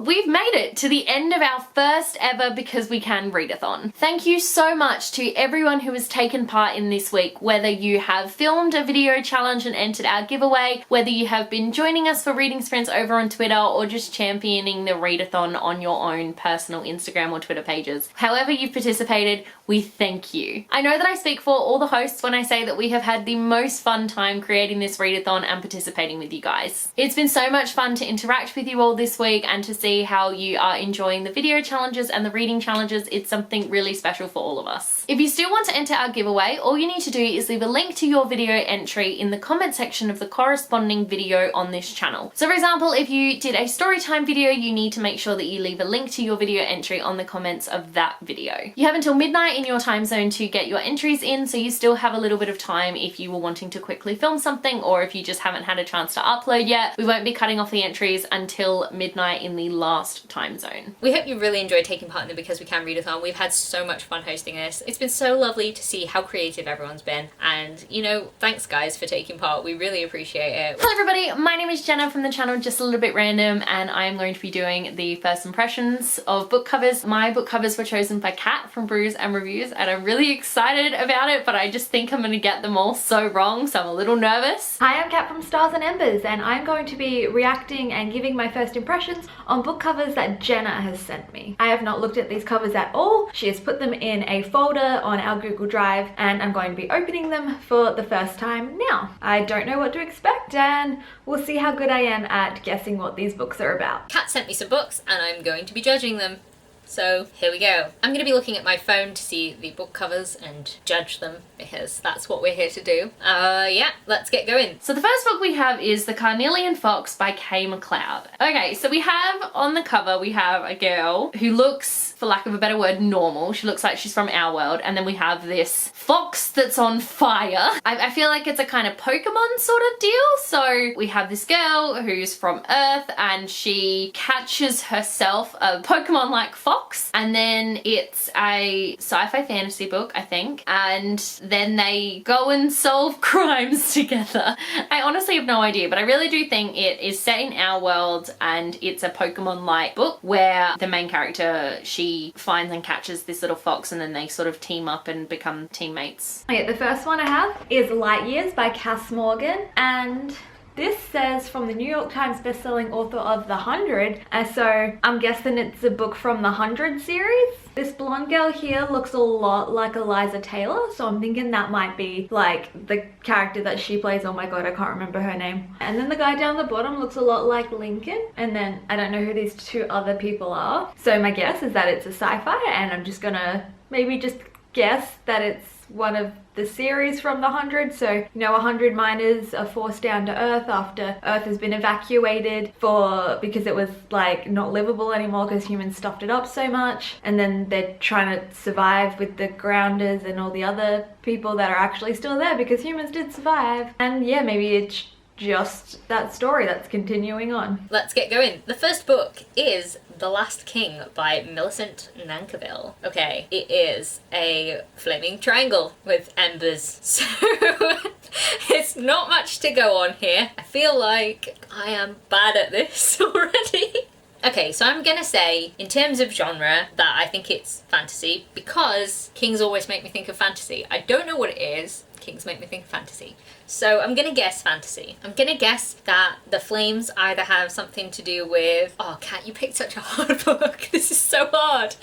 we've made it to the end of our first ever Because We Can readathon. Thank you so much to everyone who has taken part in this week, whether you have filmed a video challenge and entered our giveaway, whether you have been joining us for reading sprints over on Twitter, or just championing the readathon on your own personal Instagram or Twitter pages. However you've participated, we thank you. I know that I speak for all the hosts when I say that we have had the most fun time creating this readathon and participating with you guys. It's been so much fun to interact with you all this week and to see how you are enjoying the video challenges and the reading challenges. It's something really special for all of us. If you still want to enter our giveaway, all you need to do is leave a link to your video entry in the comment section of the corresponding video on this channel. So for example, if you did a storytime video, you need to make sure that you leave a link to your video entry on the comments of that video. You have until midnight in your time zone to get your entries in, so you still have a little bit of time if you were wanting to quickly film something, or if you just haven't had a chance to upload yet. We won't be cutting off the entries until midnight in the last time zone. We hope you really enjoyed taking part in the Because We Can readathon. We've had so much fun hosting this. It's been so lovely to see how creative everyone's been, and you know, thanks guys for taking part. We really appreciate it. Hello everybody, my name is Jenna from the channel Just a Little Bit Random, and I am going to be doing the first impressions of book covers. My book covers were chosen by Kat from Brews and Reviews, and I'm really excited about it, but I just think I'm gonna get them all so wrong, so I'm a little nervous. Hi, I'm Kat from Stars and Embers, and I'm going to be reacting and giving my first impressions on book covers that Jenna has sent me. I have not looked at these covers at all. She has put them in a folder on our Google Drive, and I'm going to be opening them for the first time now. I don't know what to expect, and we'll see how good I am at guessing what these books are about. Kat sent me some books and I'm going to be judging them. So here we go. I'm going to be looking at my phone to see the book covers and judge them, because that's what we're here to do. Yeah, let's get going. So the first book we have is The Carnelian Fox by Kay MacLeod. Okay, so we have on the cover, we have a girl who looks, for lack of a better word, normal. She looks like she's from our world, and then we have this fox that's on fire. I feel like it's a kind of Pokemon sort of deal. So we have this girl who's from Earth, and she catches herself a Pokemon-like fox. And then it's a sci-fi fantasy book, I think, and then they go and solve crimes together. I honestly have no idea, but I really do think it is set in our world, and it's a Pokemon-like book where the main character, she finds and catches this little fox, and then they sort of team up and become teammates. Okay, the first one I have is Light Years by Cass Morgan, and this says from the New York Times bestselling author of The 100, so I'm guessing it's a book from the 100 series. This blonde girl here looks a lot like Eliza Taylor, so I'm thinking that might be like the character that she plays. Oh my god, I can't remember her name. And then the guy down the bottom looks a lot like Lincoln, and then I don't know who these two other people are. So my guess is that it's a sci-fi, and I'm just gonna maybe just guess that it's one of the series from the 100. So, you know, 100 miners are forced down to Earth after Earth has been evacuated because it was like not livable anymore because humans stuffed it up so much, and then they're trying to survive with the grounders and all the other people that are actually still there because humans did survive. And yeah, maybe it's just that story that's continuing on. Let's get going. The first book is The Last King by Millicent Nankivell. Okay, it is a flaming triangle with embers, so it's not much to go on here. I feel like I am bad at this already. Okay, so I'm gonna say, in terms of genre, that I think it's fantasy, because kings always make me think of fantasy. I don't know what it is, kings make me think of fantasy. So I'm gonna guess fantasy. I'm gonna guess that the flames either have something to do with... Oh, Kat, you picked such a hard book. This is so hard.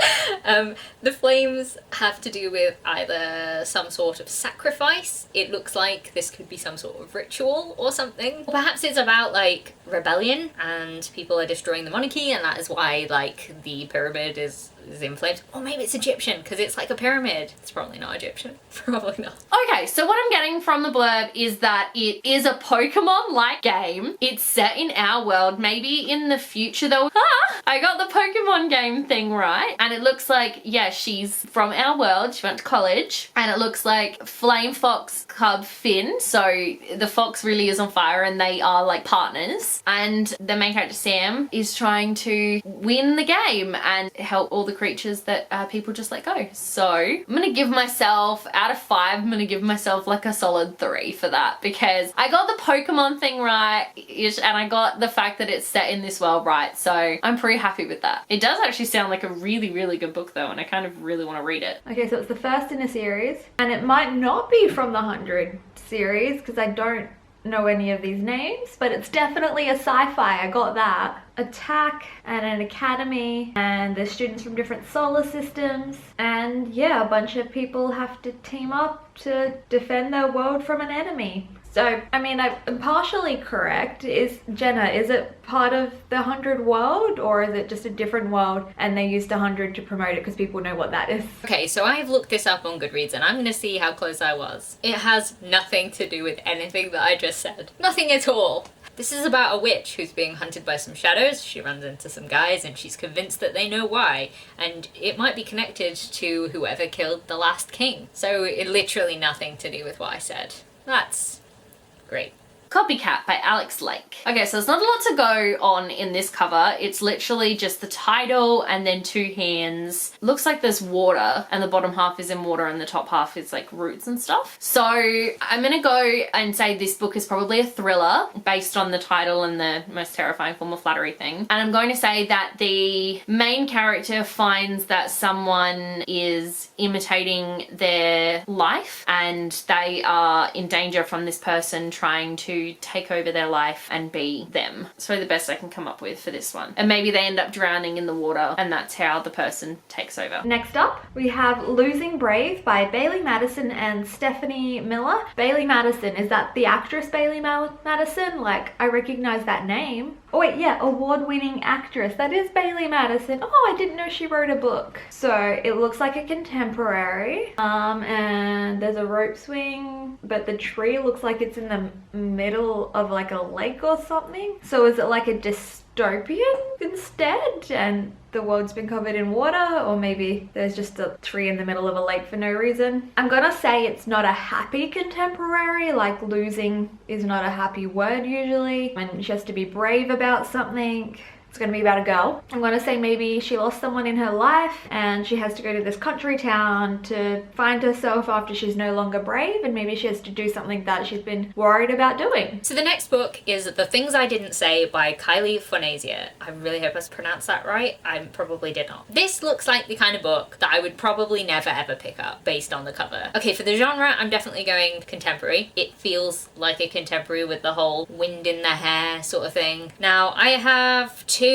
The flames have to do with either some sort of sacrifice. It looks like this could be some sort of ritual or something. Or perhaps it's about, like, rebellion and people are destroying the monarchy, and that is why, like, the pyramid is in flames. Or maybe it's Egyptian because it's like a pyramid. It's probably not Egyptian. Probably not. Okay, so what I'm getting from the blurb is that it is a Pokemon-like game. It's set in our world. Maybe in the future though. I got the Pokemon game thing right. And it looks like, yeah, she's from our world. She went to college. And it looks like Flame Fox Cub Finn. So the fox really is on fire and they are like partners. And the main character Sam is trying to win the game and help all the creatures that people just let go. So I'm gonna give myself, out of 5, I'm gonna give myself myself like a solid 3 for that, because I got the Pokemon thing right and I got the fact that it's set in this world right, so I'm pretty happy with that. It does actually sound like a really, really good book though, and I kind of really want to read it. Okay, so it's the first in a series, and it might not be from the 100 series because I don't know any of these names, but it's definitely a sci-fi. I got that. Attack and an academy, and there's students from different solar systems, and yeah, a bunch of people have to team up to defend their world from an enemy. So, I mean, I'm partially correct. Is it part of the 100 world, or is it just a different world and they used 100 to promote it because people know what that is? Okay, so I've looked this up on Goodreads and I'm gonna see how close I was. It has nothing to do with anything that I just said. Nothing at all. This is about a witch who's being hunted by some shadows. She runs into some guys and she's convinced that they know why, and it might be connected to whoever killed the last king. So it literally nothing to do with what I said. That's great. Copycat by Alex Lake. Okay, so there's not a lot to go on in this cover. It's literally just the title and then 2 hands. Looks like there's water, and the bottom half is in water and the top half is like roots and stuff. So I'm gonna go and say this book is probably a thriller based on the title and the most terrifying form of flattery thing. And I'm going to say that the main character finds that someone is imitating their life and they are in danger from this person trying to take over their life and be them. So the best I can come up with for this one. And maybe they end up drowning in the water and that's how the person takes over. Next up, we have Losing Brave by Bailey Madison and Stephanie Miller. Bailey Madison, is that the actress Bailey Madison? Like, I recognize that name. Oh wait, yeah, award-winning actress. That is Bailey Madison. Oh, I didn't know she wrote a book. So it looks like a contemporary. And there's a rope swing, but the tree looks like it's in the middle of like a lake or something. So is it like a dystopian instead? And the world's been covered in water, or maybe there's just a tree in the middle of a lake for no reason. I'm gonna say it's not a happy contemporary, like losing is not a happy word usually, and she has to be brave about something. It's gonna be about a girl. I'm gonna say maybe she lost someone in her life and she has to go to this country town to find herself after she's no longer brave, and maybe she has to do something that she's been worried about doing. So the next book is The Things I Didn't Say by Kylie Fonazia. I really hope I pronounced that right. I probably did not. This looks like the kind of book that I would probably never ever pick up based on the cover. Okay, for the genre, I'm definitely going contemporary. It feels like a contemporary with the whole wind in the hair sort of thing. Now, I have 2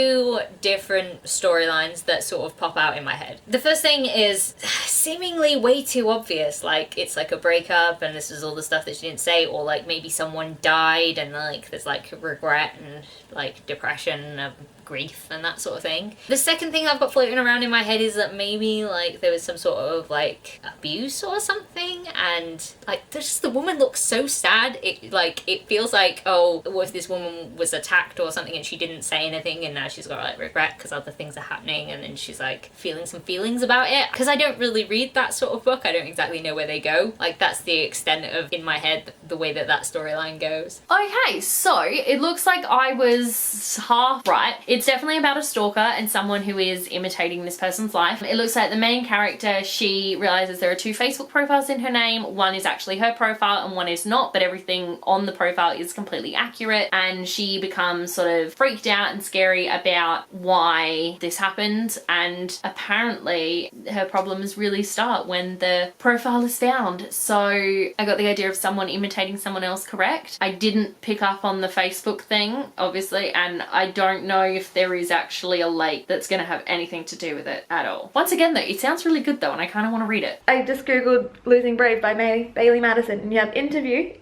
different storylines that sort of pop out in my head. The first thing is seemingly way too obvious, like it's like a breakup and this is all the stuff that she didn't say, or like maybe someone died and like there's like regret and like depression and grief and that sort of thing. The second thing I've got floating around in my head is that maybe like there was some sort of like abuse or something, and like there's just, the woman looks so sad. It feels like, oh, what if this woman was attacked or something and she didn't say anything and now she's got like regret because other things are happening, and then she's like feeling some feelings about it. Because I don't really read that sort of book, I don't exactly know where they go. Like that's the extent of, in my head, the way that storyline goes. Okay, so it looks like I was half right. It's definitely about a stalker and someone who is imitating this person's life. It looks like the main character, she realizes there are 2 Facebook profiles in her name. One is actually her profile and one is not, but everything on the profile is completely accurate, and she becomes sort of freaked out and scary about why this happened, and apparently her problems really start when the profile is found. So I got the idea of someone imitating someone else correct. I didn't pick up on the Facebook thing, obviously, and I don't know if there is actually a lake that's going to have anything to do with it at all. Once again though, it sounds really good though, and I kind of want to read it. I just googled Losing Brave by Bailey Madison, and you have interview,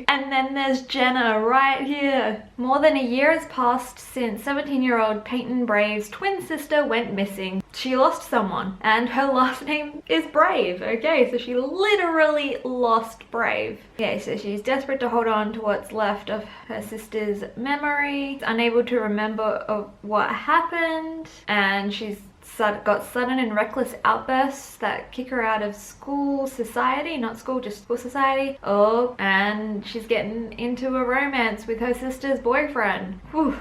and then there's Jenna right here. More than a year has passed since 17-year-old Peyton Brave's twin sister went missing. She lost someone, and her last name is Brave. Okay, so she literally lost Brave. Okay, so she's desperate to hold on to what's left of her sister's memory, unable to remember of what happened, and she's got sudden and reckless outbursts that kick her out of school society, not school, just school society. Oh, and she's getting into a romance with her sister's boyfriend. Whew.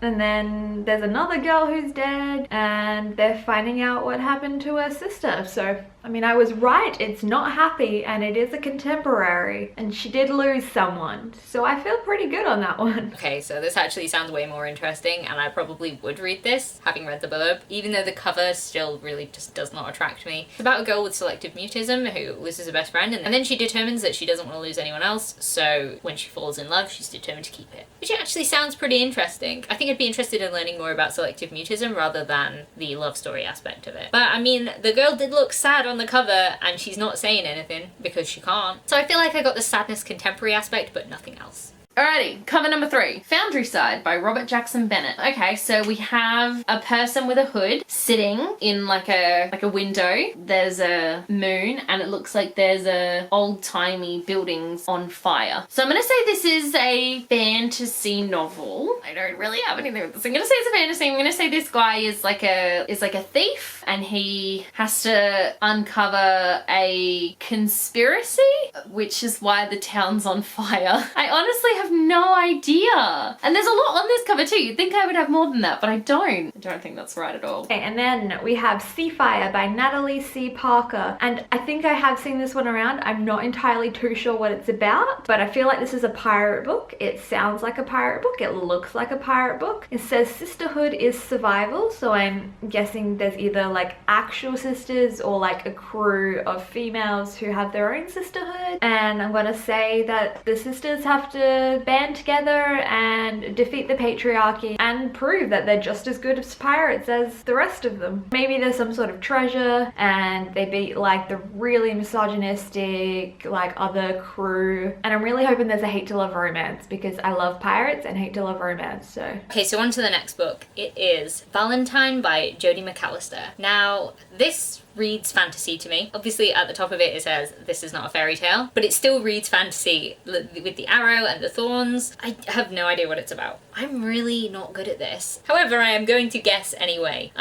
And then there's another girl who's dead, and they're finding out what happened to her sister. So I mean, I was right, it's not happy, and it is a contemporary, and she did lose someone, so I feel pretty good on that one. Okay, so this actually sounds way more interesting, and I probably would read this, having read the blurb, even though the cover still really just does not attract me. It's about a girl with selective mutism who loses her best friend, and then she determines that she doesn't want to lose anyone else, so when she falls in love, she's determined to keep it. Which actually sounds pretty interesting. I think I'd be interested in learning more about selective mutism rather than the love story aspect of it. But I mean, the girl did look sad on the cover, and she's not saying anything because she can't. So I feel like I got the sadness contemporary aspect, but nothing else. Alrighty, cover number 3, Foundry Side by Robert Jackson Bennett. Okay, so we have a person with a hood sitting in like a window. There's a moon, and it looks like there's a old-timey buildings on fire. So I'm gonna say this is a fantasy novel. I don't really have anything with this. I'm gonna say it's a fantasy. I'm gonna say this guy is like a thief, and he has to uncover a conspiracy, which is why the town's on fire. I honestly have no idea. And there's a lot on this cover too. You'd think I would have more than that, but I don't. I don't think that's right at all. Okay, and then we have Seafire by Natalie C. Parker. And I think I have seen this one around. I'm not entirely too sure what it's about, but I feel like this is a pirate book. It sounds like a pirate book. It looks like a pirate book. It says sisterhood is survival, so I'm guessing there's either like actual sisters or like a crew of females who have their own sisterhood. And I'm gonna say that the sisters have to band together and defeat the patriarchy and prove that they're just as good as pirates as the rest of them. Maybe there's some sort of treasure and they beat like the really misogynistic like other crew, and I'm really hoping there's a hate to love romance because I love pirates and hate to love romance. So okay, so on to the next book. It is Valentine by Jodi McAllister. Now this reads fantasy to me. Obviously at the top of it it says this is not a fairy tale, but it still reads fantasy with the arrow and the thorns. I have no idea what it's about. I'm really not good at this. However, I am going to guess anyway.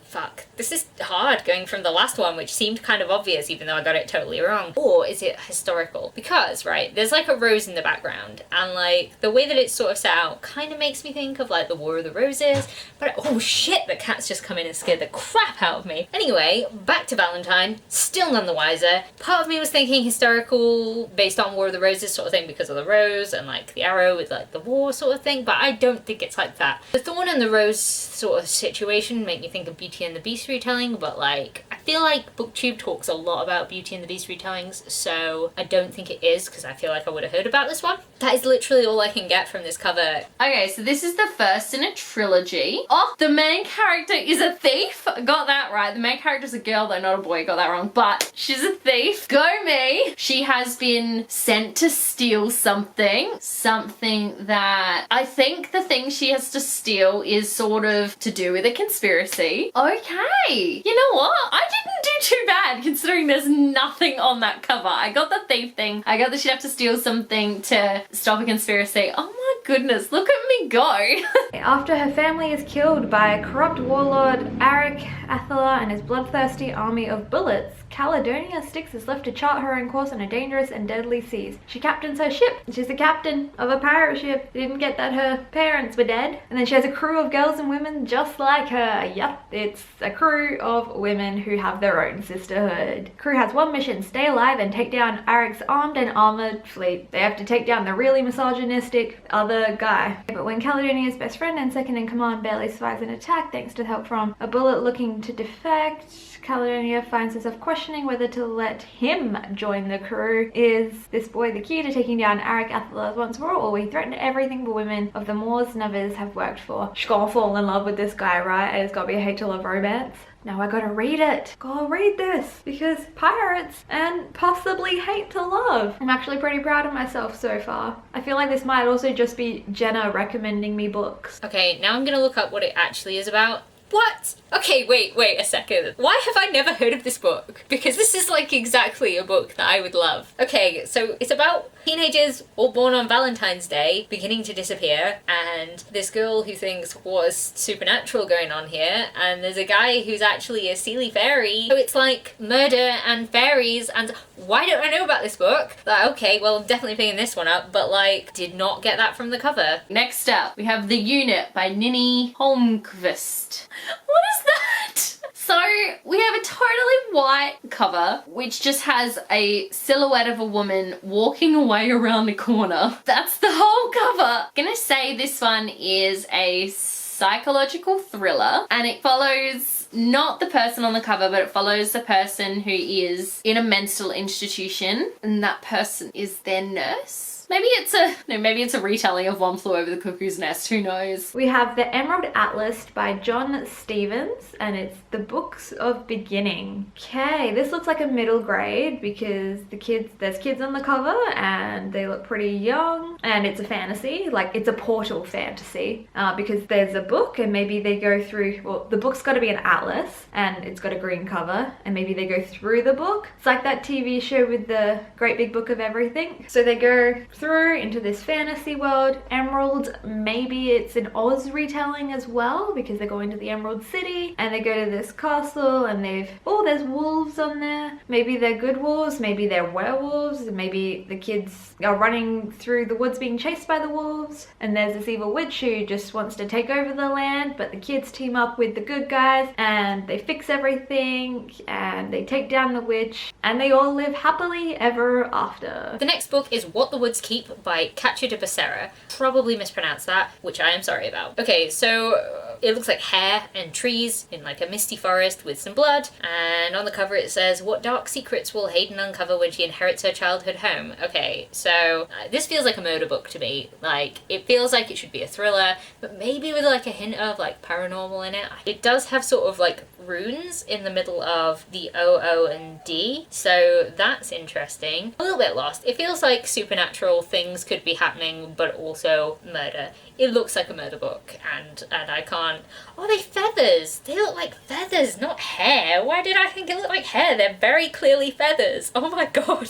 Fuck. This is hard going from the last one, which seemed kind of obvious even though I got it totally wrong. Or is it historical? Because, right, there's like a rose in the background, and like the way that it's sort of set out kind of makes me think of like the War of the Roses, but oh shit, the cat's just come in and scared the crap out of me. Anyway, back to Valentine, still none the wiser. Part of me was thinking historical based on War of the Roses sort of thing because of the rose and like the arrow with like the war sort of thing, but I don't think it's like that. The thorn and the rose sort of situation make me think of Beauty and the Beast retelling, but like I feel like BookTube talks a lot about Beauty and the Beast retellings, so I don't think it is because I feel like I would have heard about this one. That is literally all I can get from this cover. Okay, so this is the first in a trilogy. Oh, the main character is a thief. Got that right. The main character is a girl, though, not a boy. Got that wrong. But she's a thief. Go me. She has been sent to steal something. Something that I think the thing she has to steal is sort of to do with a conspiracy. Okay. You know what? I didn't do too bad considering there's nothing on that cover. I got the thief thing. I got that she'd have to steal something to stop a conspiracy. Oh my goodness, look at me go. after her family is killed by a corrupt warlord Arik Athala and his bloodthirsty army of bullets, Caledonia Styx is left to chart her own course on a dangerous and deadly seas. She captains her ship. She's the captain of a pirate ship. Didn't get that her parents were dead. And then she has a crew of girls and women just like her. Yep, it's a crew of women who have their own sisterhood. Crew has one mission: stay alive and take down Arik's armed and armored fleet. They have to take down the really misogynistic other guy. But when Caledonia's best friend and second in command barely survives an attack thanks to help from a bullet looking to defect, Caledonia finds herself questioning whether to let him join the crew. Is this boy the key to taking down Arik Athala once more, or will he threaten everything the women of the Moors and others have worked for? She's gonna fall in love with this guy, right? And it's gotta be a hate to love romance. Now I gotta read it. Gotta read this because pirates and possibly hate to love. I'm actually pretty proud of myself so far. I feel like this might also just be Jenna recommending me books. Okay, now I'm gonna look up what it actually is about. What? Okay, wait a second. Why have I never heard of this book? Because this is like exactly a book that I would love. Okay, so it's about teenagers all born on Valentine's Day beginning to disappear, and this girl who thinks what's supernatural going on here, and there's a guy who's actually a Sealy fairy. So it's like murder and fairies, and why don't I know about this book? Like, okay, well I'm definitely picking this one up, but like did not get that from the cover. Next up, we have The Unit by Ninni Holmqvist. What is that? So we have a totally white cover, which just has a silhouette of a woman walking away around a corner. That's the whole cover. I'm gonna say this one is a psychological thriller, and it follows not the person on the cover, but it follows the person who is in a mental institution, and that person is their nurse. Maybe it's a retelling of One Flew Over the Cuckoo's Nest, who knows? We have The Emerald Atlas by John Stevens, and it's the Books of Beginning. Okay, this looks like a middle grade because there's kids on the cover and they look pretty young, and it's a fantasy, like it's a portal fantasy, because there's a book and maybe they go through, well, the book's got to be an atlas and it's got a green cover, and maybe they go through the book. It's like that TV show with the Great Big Book of Everything. So they go through into this fantasy world. Emerald, maybe it's an Oz retelling as well because they're going to the Emerald City and they go to this castle and there's wolves on there. Maybe they're good wolves, maybe they're werewolves, maybe the kids are running through the woods being chased by the wolves, and there's this evil witch who just wants to take over the land, but the kids team up with the good guys and they fix everything and they take down the witch and they all live happily ever after. The next book is What the Woods Keep by Katja de Becerra. Probably mispronounced that, which I am sorry about. Okay, so it looks like hair and trees in like a misty forest with some blood, and on the cover it says, what dark secrets will Hayden uncover when she inherits her childhood home? Okay, so this feels like a murder book to me. Like, it feels like it should be a thriller, but maybe with like a hint of like paranormal in it. It does have sort of like runes in the middle of the O, O, and D, so that's interesting. A little bit lost. It feels like supernatural things could be happening, but also murder. It looks like a murder book, and I can't... Oh, they feathers! They look like feathers, not hair. Why did I think it looked like hair? They're very clearly feathers. Oh my god.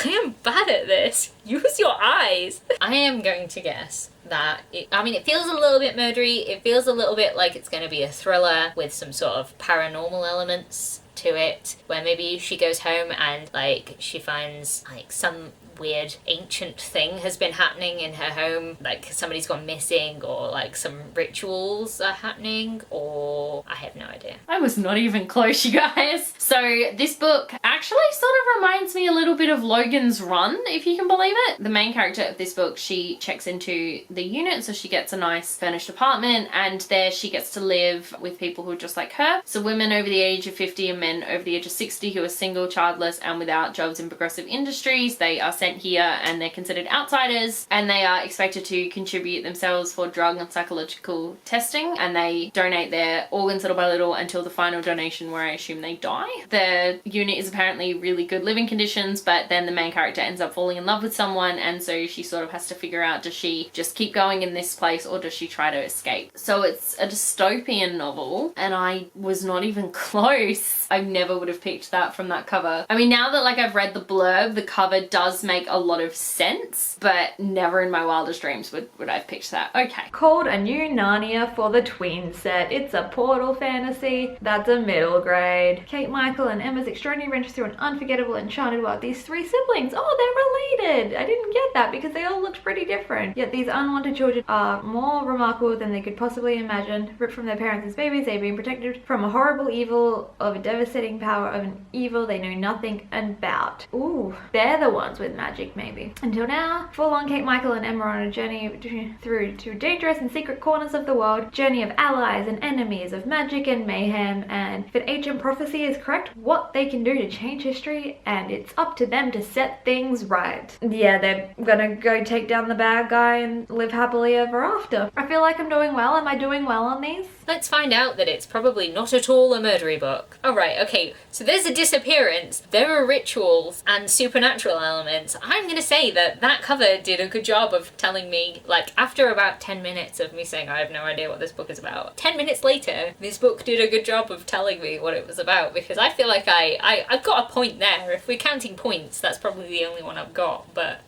I am bad at this. Use your eyes. I am going to guess that it feels a little bit murdery. It feels a little bit like it's going to be a thriller with some sort of paranormal elements to it, where maybe she goes home and like she finds like some weird ancient thing has been happening in her home, like somebody's gone missing, or like some rituals are happening, or I have no idea. I was not even close, you guys. So this book actually sort of reminds me a little bit of Logan's Run, if you can believe it. The main character of this book, she checks into the unit, so she gets a nice furnished apartment, and there she gets to live with people who are just like her. So women over the age of 50 and men over the age of 60 who are single, childless, and without jobs in progressive industries. They are sent here and they're considered outsiders, and they are expected to contribute themselves for drug and psychological testing, and they donate their organs little by little until the final donation, where I assume they die. The unit is apparently really good living conditions, but then the main character ends up falling in love with someone, and so she sort of has to figure out, does she just keep going in this place or does she try to escape? So it's a dystopian novel, and I was not even close. I never would have picked that from that cover. I mean, now that like I've read the blurb, the cover does make a lot of sense, but never in my wildest dreams would I have picked that. Okay. Called A New Narnia for the Tween Set. It's a portal fantasy. That's a middle grade. Kate, Michael, and Emma's extraordinary adventures through an unforgettable, enchanted world. These three siblings, oh, they're related. I didn't get that because they all looked pretty different. Yet these unwanted children are more remarkable than they could possibly imagine. Ripped from their parents as babies, they've been protected from a horrible evil of a devastating power of an evil they know nothing about. Ooh, they're the ones with magic, maybe. Until now, full-on Kate, Michael, and Emma are on a journey through to dangerous and secret corners of the world. Journey of allies and enemies, of magic and mayhem, and if an ancient prophecy is correct, what they can do to change history, and it's up to them to set things right. Yeah, they're gonna go take down the bad guy and live happily ever after. I feel like I'm doing well. Am I doing well on these? Let's find out that it's probably not at all a murdery book. Alright, okay, so there's a disappearance, there are rituals and supernatural elements. I'm gonna say that that cover did a good job of telling me, like, after about 10 minutes of me saying I have no idea what this book is about, 10 minutes later, this book did a good job of telling me what it was about, because I feel like I've got a point there. If we're counting points, that's probably the only one I've got, but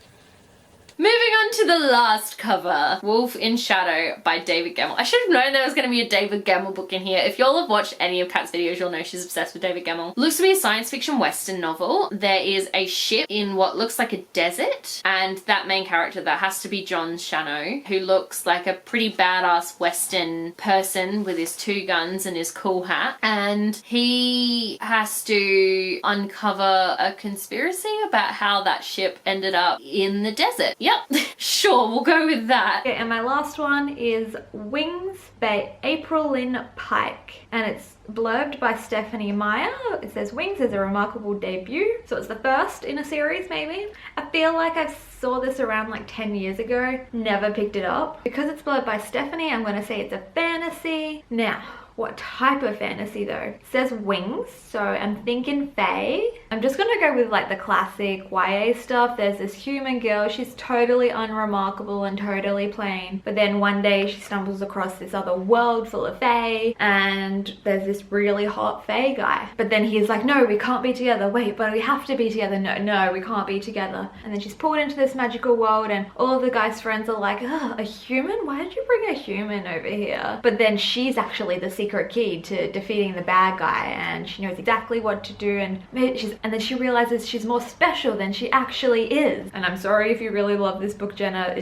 Moving on to the last cover, Wolf in Shadow by David Gemmell. I should have known there was going to be a David Gemmell book in here. If y'all have watched any of Kat's videos, you'll know she's obsessed with David Gemmell. Looks to be a science fiction western novel. There is a ship in what looks like a desert, and that main character, that has to be John Shano, who looks like a pretty badass western person with his 2 guns and his cool hat, and he has to uncover a conspiracy about how that ship ended up in the desert. Yep, sure, we'll go with that. Okay, and my last one is Wings by April Lynn Pike, and it's blurbed by Stephanie Meyer. It says, Wings is a remarkable debut. So it's the first in a series, maybe. I feel like I saw this around like 10 years ago, never picked it up. Because it's blurbed by Stephanie, I'm going to say it's a fantasy. Now, what type of fantasy though? It says Wings, so I'm thinking fae. I'm just gonna go with like the classic YA stuff. There's this human girl, she's totally unremarkable and totally plain, but then one day she stumbles across this other world full of fae, and there's this really hot fae guy. But then he's like, no, we can't be together. Wait, but we have to be together. No, we can't be together. And then she's pulled into this magical world, and all of the guy's friends are like, ugh, a human? Why did you bring a human over here? But then she's actually the secret key to defeating the bad guy, and she knows exactly what to do, and then she realizes she's more special than she actually is. And I'm sorry if you really love this book, Jenna,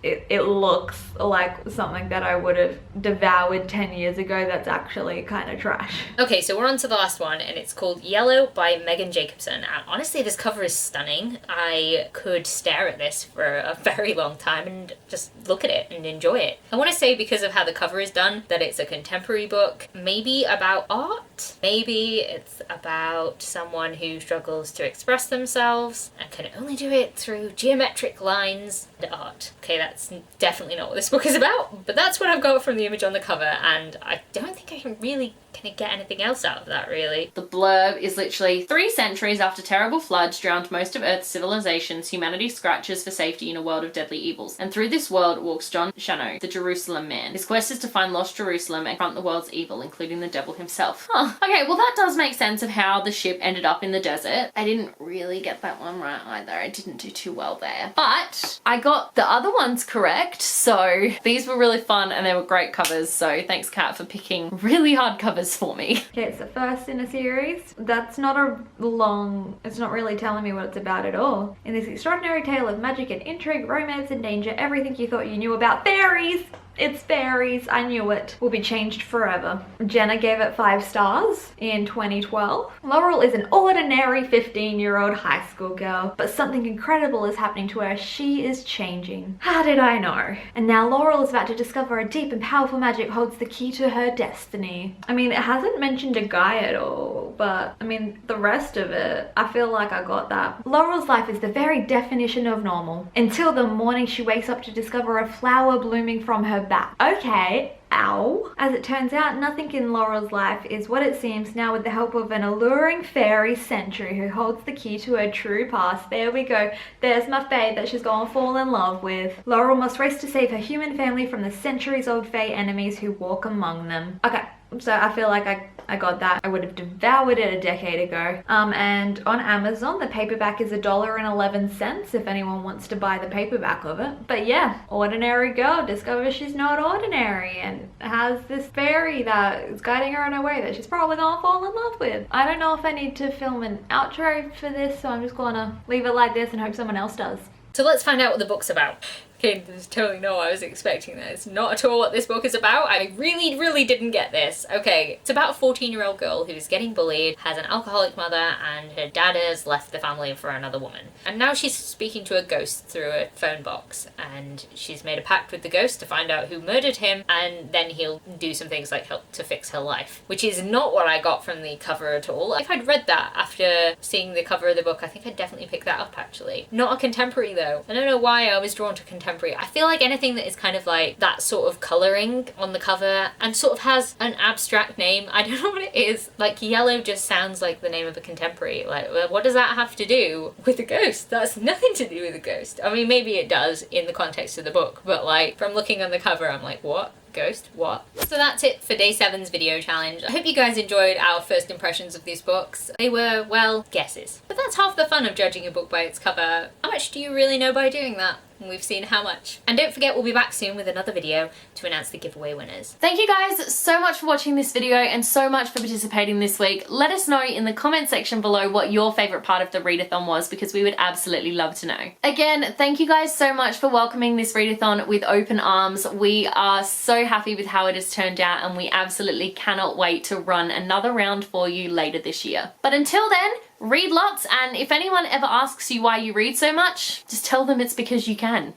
it looks like something that I would have devoured 10 years ago. That's actually kind of trash. Okay, so we're on to the last one, and it's called Yellow by Megan Jacobson. And honestly, this cover is stunning. I could stare at this for a very long time and just look at it and enjoy it. I want to say, because of how the cover is done, that it's a contemporary book, maybe about art. Maybe it's about someone who struggles to express themselves and can only do it through geometric lines and art. Okay, that's definitely not what this book is about, but that's what I've got from the image on the cover, and I don't think I can really get anything else out of that, really. The blurb is literally, 3 centuries after terrible floods drowned most of Earth's civilizations, humanity scratches for safety in a world of deadly evils. And through this world walks John Shano, the Jerusalem man. His quest is to find lost Jerusalem and confront the world's evil, including the devil himself. Huh. Okay, well that does make sense of how the ship ended up in the desert. I didn't really get that one right either. I didn't do too well there. But I got the other ones correct, so these were really fun and they were great covers, so thanks Kat for picking really hard covers for me. Okay, it's the first in a series. That's not a long, it's not really telling me what it's about at all. In this extraordinary tale of magic and intrigue, romance and danger, everything you thought you knew about fairies, it's fairies, I knew it, will be changed forever. Jenna gave it 5 stars in 2012. Laurel is an ordinary 15-year-old high school girl, but something incredible is happening to her. She is changing. How did I know? And now Laurel is about to discover a deep and powerful magic holds the key to her destiny. I mean, it hasn't mentioned a guy at all, but I mean, the rest of it, I feel like I got that. Laurel's life is the very definition of normal, until the morning she wakes up to discover a flower blooming from her back. Okay, ow. As it turns out, nothing in Laurel's life is what it seems now, with the help of an alluring fairy Sentry who holds the key to her true past. There we go. There's my fae that she's gonna fall in love with. Laurel must race to save her human family from the centuries-old fae enemies who walk among them. Okay, so I feel like I got that. I would have devoured it a decade ago. And on Amazon, the paperback is $1.11 if anyone wants to buy the paperback of it. But yeah, ordinary girl discovers she's not ordinary and has this fairy that is guiding her in a way that she's probably gonna fall in love with. I don't know if I need to film an outro for this, so I'm just gonna leave it like this and hope someone else does. So let's find out what the book's about. Okay, there's totally no I was expecting that. It's not at all what this book is about. I really didn't get this. Okay, it's about a 14-year-old girl who's getting bullied, has an alcoholic mother, and her dad has left the family for another woman. And now she's speaking to a ghost through a phone box, and she's made a pact with the ghost to find out who murdered him, and then he'll do some things like help to fix her life, which is not what I got from the cover at all. If I'd read that after seeing the cover of the book, I think I'd definitely pick that up, actually. Not a contemporary, though. I don't know why I was drawn to contemporary. I feel like anything that is kind of like that sort of colouring on the cover and sort of has an abstract name, I don't know what it is. Like, yellow just sounds like the name of a contemporary. Like, what does that have to do with a ghost? That's nothing to do with a ghost. I mean, maybe it does in the context of the book, but like, from looking on the cover, I'm like, what? Ghost? What? So that's it for day 7's video challenge. I hope you guys enjoyed our first impressions of these books. They were, well, guesses. But that's half the fun of judging a book by its cover. How much do you really know by doing that? and we've seen how much. And don't forget, we'll be back soon with another video to announce the giveaway winners. Thank you guys so much for watching this video and so much for participating this week. Let us know in the comment section below what your favourite part of the readathon was, because we would absolutely love to know. Again, thank you guys so much for welcoming this readathon with open arms. We are so happy with how it has turned out, and we absolutely cannot wait to run another round for you later this year. But until then, read lots, and if anyone ever asks you why you read so much, just tell them it's because you can.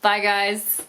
Bye guys.